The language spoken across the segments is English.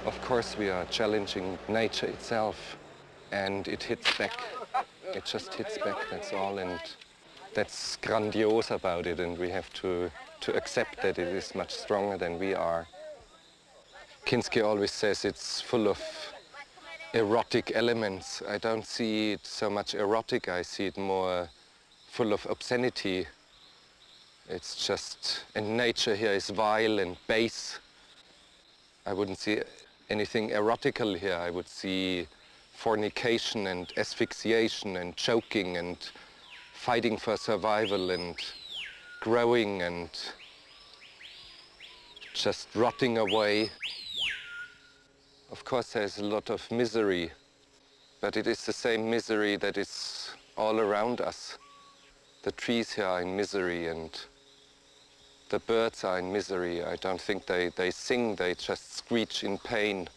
Of course we are challenging nature itself, and it hits back. It just hits back, that's all, and that's grandiose about it, and we have to accept that it is much stronger than we are. Kinski always says it's full of erotic elements. I don't see it so much erotic, I see it more full of obscenity. It's just, and nature here is vile and base. I wouldn't see anything erotical here. I would see fornication and asphyxiation and choking and fighting for survival and growing and just rotting away. Of course there's a lot of misery, but it is the same misery that is all around us. The trees here are in misery and the birds are in misery. I don't think they sing, they just screech in pain.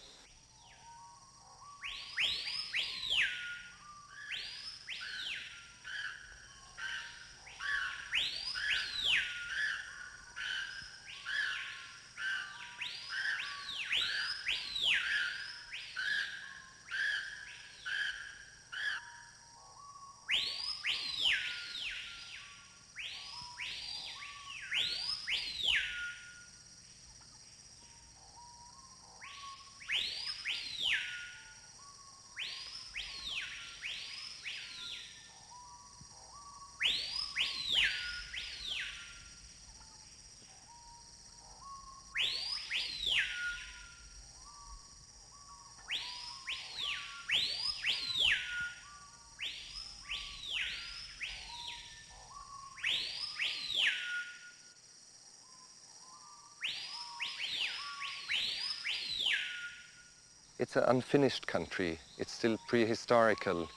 It's an unfinished country. It's still prehistorical.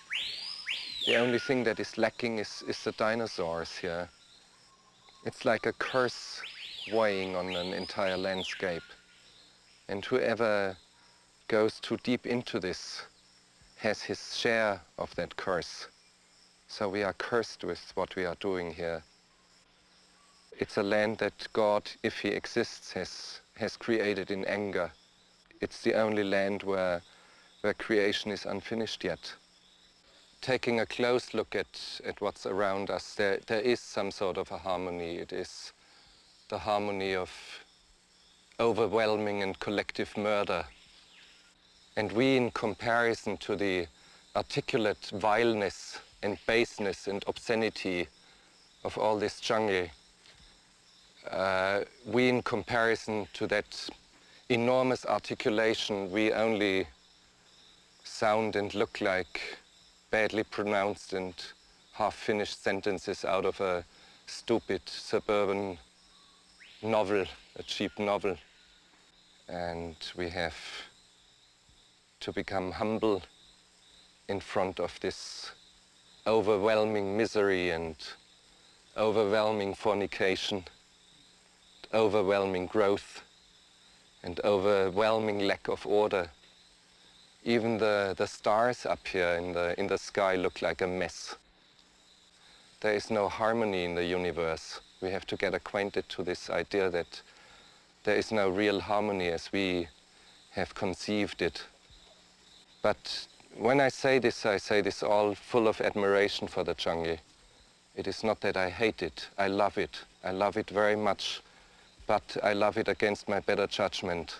The only thing that is lacking is the dinosaurs here. It's like a curse weighing on an entire landscape. And whoever goes too deep into this has his share of that curse. So we are cursed with what we are doing here. It's a land that God, if he exists, has created in anger. It's the only land where creation is unfinished yet. Taking a close look at what's around us, there is some sort of a harmony. It is the harmony of overwhelming and collective murder. And we, in comparison to the articulate vileness and baseness and obscenity of all this jungle, we, in comparison to that enormous articulation, we only sound and look like badly pronounced and half-finished sentences out of a stupid suburban novel, a cheap novel. And we have to become humble in front of this overwhelming misery and overwhelming fornication, overwhelming growth, and overwhelming lack of order. Even the stars up here in the sky look like a mess. There is no harmony in the universe. We have to get acquainted to this idea that there is no real harmony as we have conceived it. But when I say this all full of admiration for the jungle. It is not that I hate it, I love it. I love it very much. But I love it against my better judgment.